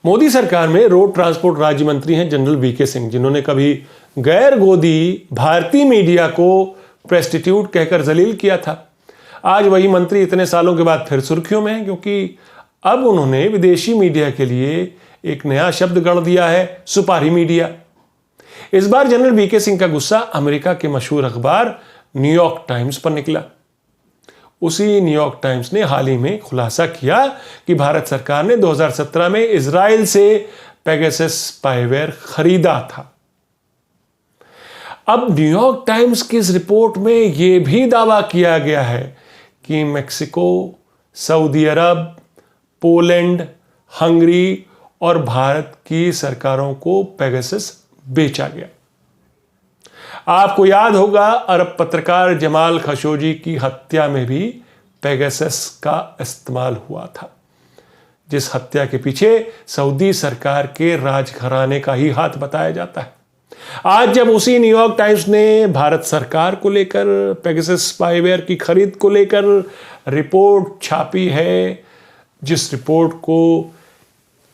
मोदी सरकार में road transport राज्य मंत्री हैं जनरल वीके सिंह, जिन्होंने कभी गैर गोदी भारतीय मीडिया को प्रेस्टिट्यूट कहकर जलील किया था। आज वही मंत्री इतने सालों के बाद फिर सुर्खियों में हैं, क्योंकि अब उन्होंने विदेशी मीडिया के लिए एक नया शब्द गढ़ दिया है, सुपारी मीडिया। इस बार जनरल वीके सिंह का गुस्सा अमेरिका के मशहूर अखबार न्यूयॉर्क टाइम्स पर निकला। उसी न्यूयॉर्क टाइम्स ने हाल ही में खुलासा किया कि भारत सरकार ने 2017 में इजराइल से पेगासस स्पाईवेयर खरीदा था। अब न्यूयॉर्क टाइम्स की इस रिपोर्ट में यह भी दावा किया गया है कि मैक्सिको, सऊदी अरब, पोलैंड, हंगरी और भारत की सरकारों को पेगासस बेचा गया। आपको याद होगा, अरब पत्रकार जमाल खशोगी की हत्या में भी पेगासस का इस्तेमाल हुआ था, जिस हत्या के पीछे सऊदी सरकार के राजघराने का ही हाथ बताया जाता है। आज जब उसी न्यूयॉर्क टाइम्स ने भारत सरकार को लेकर पेगासस स्पाईवेयर की खरीद को लेकर रिपोर्ट छापी है, जिस रिपोर्ट को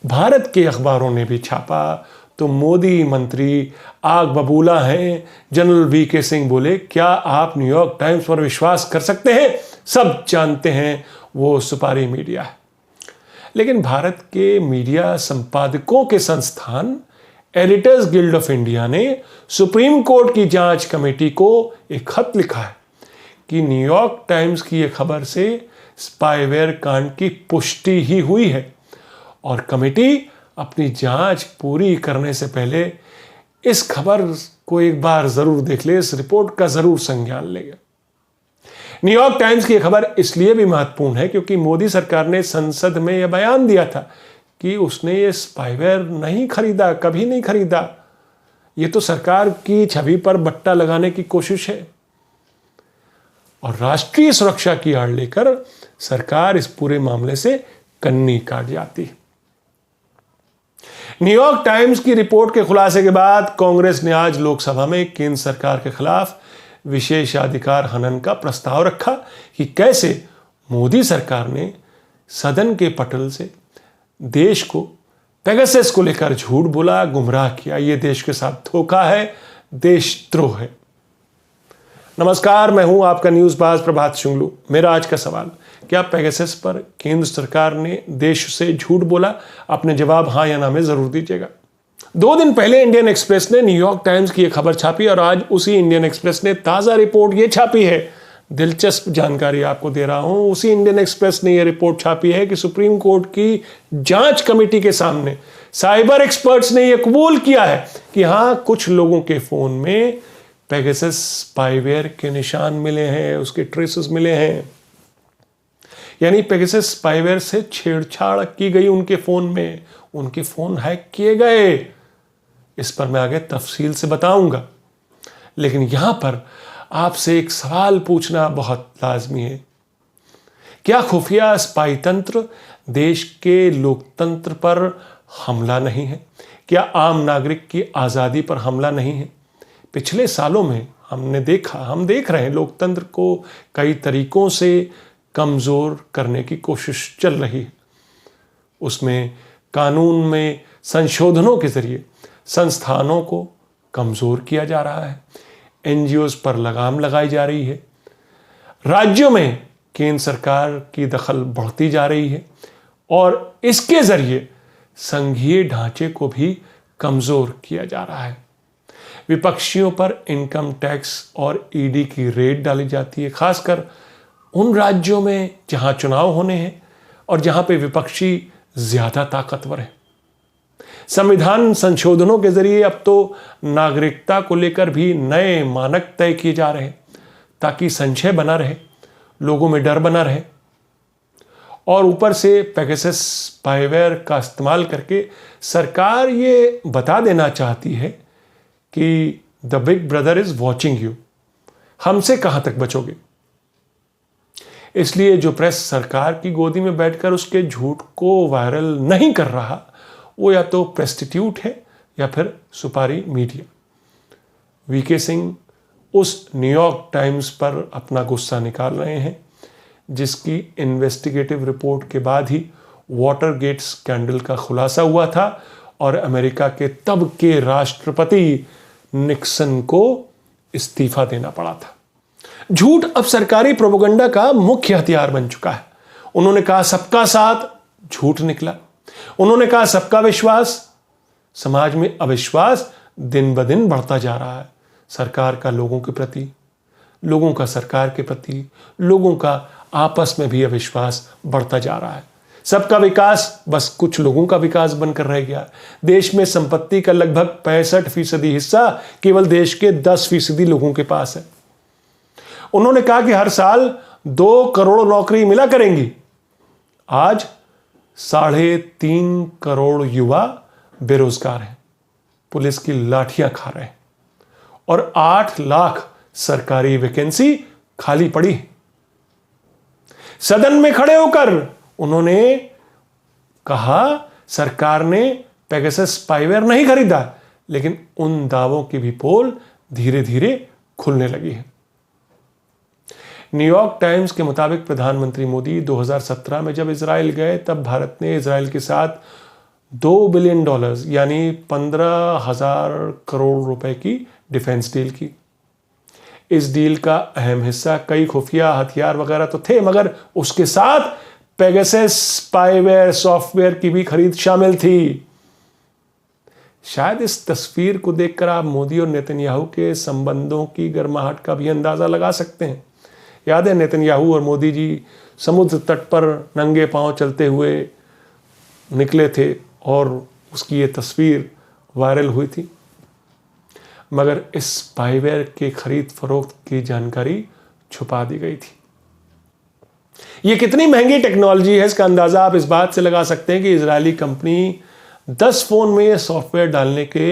भारत के अखबारों ने भी छापा, तो मोदी मंत्री आग बबूला हैं। जनरल वीके सिंह बोले, क्या आप न्यूयॉर्क टाइम्स पर विश्वास कर सकते हैं? सब जानते हैं वो सुपारी मीडिया है। लेकिन भारत के मीडिया संपादकों के संस्थान एडिटर्स गिल्ड ऑफ इंडिया ने सुप्रीम कोर्ट की जांच कमेटी को एक खत लिखा है कि न्यूयॉर्क टाइम्स की यह खबर से स्पाईवेयर कांड की पुष्टि ही हुई है और कमेटी अपनी जांच पूरी करने से पहले इस खबर को एक बार जरूर देख ले, इस रिपोर्ट का जरूर संज्ञान लेगा। न्यूयॉर्क टाइम्स की खबर इसलिए भी महत्वपूर्ण है क्योंकि मोदी सरकार ने संसद में यह बयान दिया था कि उसने ये स्पाईवेयर नहीं खरीदा, कभी नहीं खरीदा। ये तो सरकार की छवि पर बट्टा लगाने की कोशिश है और राष्ट्रीय सुरक्षा की आड़ लेकर सरकार इस पूरे मामले से कन्नी काट जाती है। न्यूयॉर्क टाइम्स की रिपोर्ट के खुलासे के बाद कांग्रेस ने आज लोकसभा में केंद्र सरकार के खिलाफ विशेषाधिकार हनन का प्रस्ताव रखा कि कैसे मोदी सरकार ने सदन के पटल से देश को पेगासस को लेकर झूठ बोला, गुमराह किया। यह देश के साथ धोखा है, देशद्रोह है। नमस्कार, मैं हूं आपका न्यूज बाज प्रभात शुंगलू। मेरा आज का सवाल, क्या पेगासस पर केंद्र सरकार ने देश से झूठ बोला? अपने जवाब हां या ना में जरूर दीजिएगा। 2 दिन पहले इंडियन एक्सप्रेस ने न्यूयॉर्क टाइम्स की यह खबर छापी और आज उसी इंडियन एक्सप्रेस ने ताजा रिपोर्ट ये छापी है। दिलचस्प जानकारी आपको दे रहा हूं। उसी इंडियन एक्सप्रेस ने यह रिपोर्ट छापी है कि सुप्रीम कोर्ट की जांच कमेटी के सामने साइबर एक्सपर्ट्स ने यह कबूल किया है कि हां, कुछ लोगों के फोन में पेगासस स्पाईवेयर के निशान मिले हैं, उसके ट्रेसेस मिले हैं। यानी पेगासस स्पाईवेयर से छेड़छाड़ की गई उनके फोन में, उनके फोन हैक किए गए। इस पर मैं आगे तफसील से बताऊंगा, लेकिन यहां पर आपसे एक सवाल पूछना बहुत लाजमी है। क्या खुफिया स्पाई तंत्र देश के लोकतंत्र पर हमला नहीं है? क्या आम नागरिक की आजादी पर हमला नहीं है? पिछले सालों में हम देख रहे हैं लोकतंत्र को कई तरीकों से कमजोर करने की कोशिश चल रही है। उसमें कानून में संशोधनों के जरिए संस्थानों को कमजोर किया जा रहा है, एनजीओज पर लगाम लगाई जा रही है, राज्यों में केंद्र सरकार की दखल बढ़ती जा रही है और इसके जरिए संघीय ढांचे को भी कमजोर किया जा रहा है। विपक्षियों पर इनकम टैक्स और ईडी की रेड डाली जाती है, खासकर उन राज्यों में जहां चुनाव होने हैं और जहां पे विपक्षी ज्यादा ताकतवर है। संविधान संशोधनों के जरिए अब तो नागरिकता को लेकर भी नए मानक तय किए जा रहे हैं ताकि संशय बना रहे, लोगों में डर बना रहे। और ऊपर से पेगासस स्पाईवेयर का इस्तेमाल करके सरकार ये बता देना चाहती है कि the big brother is watching you, हमसे कहां तक बचोगे। इसलिए जो प्रेस सरकार की गोदी में बैठकर उसके झूठ को वायरल नहीं कर रहा, वो या तो प्रेस्टिट्यूट है या फिर सुपारी मीडिया। वीके सिंह उस न्यूयॉर्क टाइम्स पर अपना गुस्सा निकाल रहे हैं जिसकी इन्वेस्टिगेटिव रिपोर्ट के बाद ही वाटरगेट स्कैंडल का खुलासा हुआ था और अमेरिका के तब के राष्ट्रपति निक्सन को इस्तीफा देना पड़ा था। झूठ अब सरकारी प्रोपेगेंडा का मुख्य हथियार बन चुका है। उन्होंने कहा सबका साथ, झूठ निकला। उन्होंने कहा सबका विश्वास, समाज में अविश्वास दिन ब दिन बढ़ता जा रहा है। सरकार का लोगों के प्रति, लोगों का सरकार के प्रति, लोगों का आपस में भी अविश्वास बढ़ता जा रहा है। सबका विकास बस कुछ लोगों का विकास बनकर रह गया। देश में संपत्ति का लगभग 65% हिस्सा केवल देश के 10% लोगों के पास है। उन्होंने कहा कि हर साल 2 करोड़ नौकरी मिला करेंगी। आज 3.5 करोड़ युवा बेरोजगार हैं, पुलिस की लाठियां खा रहे हैं और 8 लाख सरकारी वैकेंसी खाली पड़ी है। सदन में खड़े होकर उन्होंने कहा सरकार ने पेगासस स्पाईवेयर नहीं खरीदा, लेकिन उन दावों की भी पोल धीरे धीरे खुलने लगी है। न्यूयॉर्क टाइम्स के मुताबिक प्रधानमंत्री मोदी 2017 में जब इजराइल गए तब भारत ने इजराइल के साथ $2 बिलियन यानी 15,000 करोड़ रुपए की डिफेंस डील की। इस डील का अहम हिस्सा कई खुफिया हथियार वगैरह तो थे, मगर उसके साथ पेगासस स्पाईवेयर सॉफ्टवेयर की भी खरीद शामिल थी। शायद इस तस्वीर को देखकर आप मोदी और नेतन्याहू के संबंधों की गर्माहट का भी अंदाजा लगा सकते हैं। याद है नेतन्याहू और मोदी जी समुद्र तट पर नंगे पांव चलते हुए निकले थे और उसकी ये तस्वीर वायरल हुई थी। मगर इस स्पाईवेयर के खरीद फरोख्त की जानकारी छुपा दी गई थी। ये कितनी महंगी टेक्नोलॉजी है इसका अंदाजा आप इस बात से लगा सकते हैं कि इजरायली कंपनी 10 फोन में यह सॉफ्टवेयर डालने के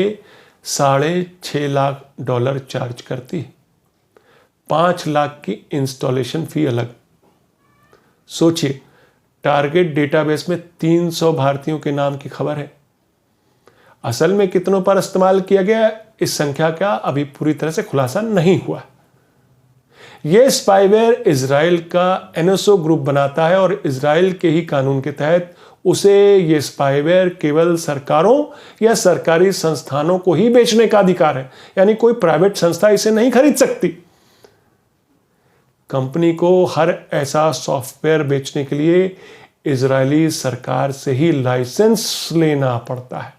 $6.5 लाख चार्ज करती है। 5 लाख की इंस्टॉलेशन फी अलग। सोचिए, टारगेट डेटाबेस में 300 भारतीयों के नाम की खबर है। असल में कितनों पर इस्तेमाल किया गया इस संख्या का अभी पूरी तरह से खुलासा नहीं हुआ। यह स्पाईवेयर इजराइल का एनएसओ ग्रुप बनाता है और इजराइल के ही कानून के तहत उसे यह स्पाईवेयर केवल सरकारों या सरकारी संस्थानों को ही बेचने का अधिकार है, यानी कोई प्राइवेट संस्था इसे नहीं खरीद सकती। कंपनी को हर ऐसा सॉफ्टवेयर बेचने के लिए इजरायली सरकार से ही लाइसेंस लेना पड़ता है।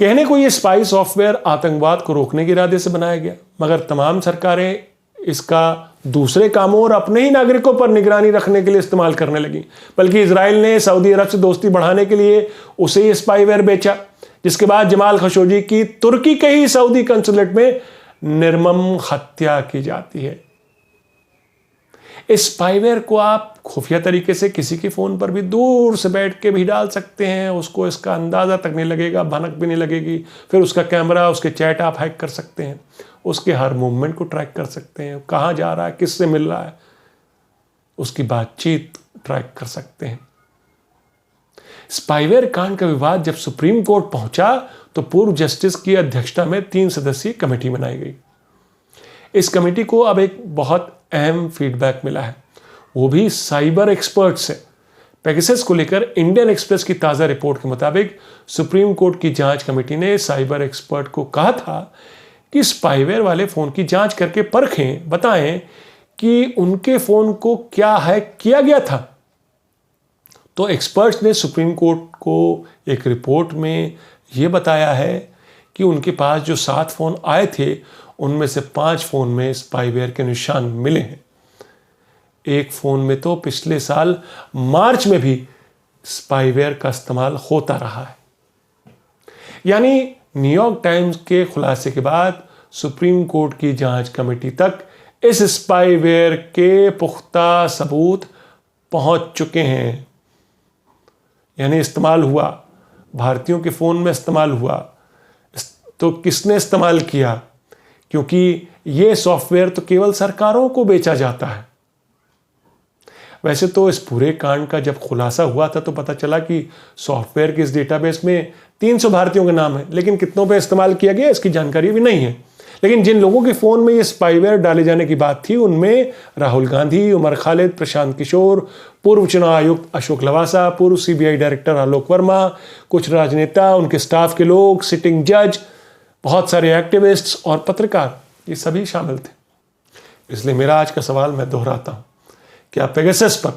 कहने को यह स्पाई सॉफ्टवेयर आतंकवाद को रोकने के इरादे से बनाया गया, मगर तमाम सरकारें इसका दूसरे कामों और अपने ही नागरिकों पर निगरानी रखने के लिए इस्तेमाल करने लगी। बल्कि इजराइल ने सऊदी अरब से दोस्ती बढ़ाने के लिए उसे ये स्पाईवेयर बेचा, जिसके बाद जमाल खशोगी की तुर्की के ही सऊदी कंसुलेट में निर्मम हत्या की जाती है। इस स्पाईवेयर को आप खुफिया तरीके से किसी के फोन पर भी दूर से बैठ के भी डाल सकते हैं। उसको इसका अंदाजा तक नहीं लगेगा, भनक भी नहीं लगेगी। फिर उसका कैमरा, उसके चैट आप हैक कर सकते हैं, उसके हर मूवमेंट को ट्रैक कर सकते हैं, कहाँ जा रहा है, किससे मिल रहा है, उसकी बातचीत ट्रैक कर सकते हैं। स्पाईवेयर कांड का विवाद जब सुप्रीम कोर्ट पहुंचा तो पूर्व जस्टिस की अध्यक्षता में 3 सदस्यीय कमेटी बनाई गई। इस कमेटी को अब एक बहुत अहम फीडबैक मिला है, वो भी साइबर एक्सपर्ट से। पेगासस को लेकर इंडियन एक्सप्रेस की ताज़ा रिपोर्ट के मुताबिक सुप्रीम कोर्ट की जांच कमेटी ने साइबर एक्सपर्ट को कहा था कि स्पाईवेयर वाले फ़ोन की जांच करके परखें, बताएं कि उनके फ़ोन को क्या हैक किया गया था। तो एक्सपर्ट्स ने सुप्रीम कोर्ट को एक रिपोर्ट में ये बताया है कि उनके पास जो 7 फ़ोन आए थे उनमें से 5 फ़ोन में स्पाईवेयर के निशान मिले हैं। एक फ़ोन में तो पिछले साल मार्च में भी स्पाईवेयर का इस्तेमाल होता रहा है। यानी न्यूयॉर्क टाइम्स के खुलासे के बाद सुप्रीम कोर्ट की जांच कमेटी तक इस स्पाईवेयर के पुख्ता सबूत पहुंच चुके हैं। यानी इस्तेमाल हुआ, भारतीयों के फ़ोन में इस्तेमाल हुआ। तो किसने इस्तेमाल किया? क्योंकि ये सॉफ्टवेयर तो केवल सरकारों को बेचा जाता है। वैसे तो इस पूरे कांड का जब खुलासा हुआ था तो पता चला कि सॉफ्टवेयर के इस डेटाबेस में 300 भारतीयों के नाम है, लेकिन कितनों पे इस्तेमाल किया गया इसकी जानकारी भी नहीं है। लेकिन जिन लोगों के फ़ोन में ये स्पाईवेयर डाले जाने की बात थी उनमें राहुल गांधी, उमर खालिद, प्रशांत किशोर, पूर्व चुनाव आयुक्त अशोक लवासा, पूर्व सीबीआई डायरेक्टर आलोक वर्मा, कुछ राजनेता, उनके स्टाफ के लोग, सिटिंग जज, बहुत सारे एक्टिविस्ट्स और पत्रकार, ये सभी शामिल थे। इसलिए मेरा आज का सवाल मैं दोहराता हूँ, क्या पेगासस पर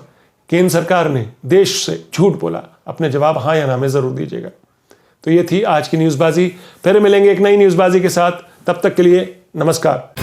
केंद्र सरकार ने देश से झूठ बोला? अपने जवाब हाँ या ना में ज़रूर दीजिएगा। तो ये थी आज की न्यूज़बाजी। फिर मिलेंगे एक नई न्यूज़बाजी के साथ, तब तक के लिए नमस्कार।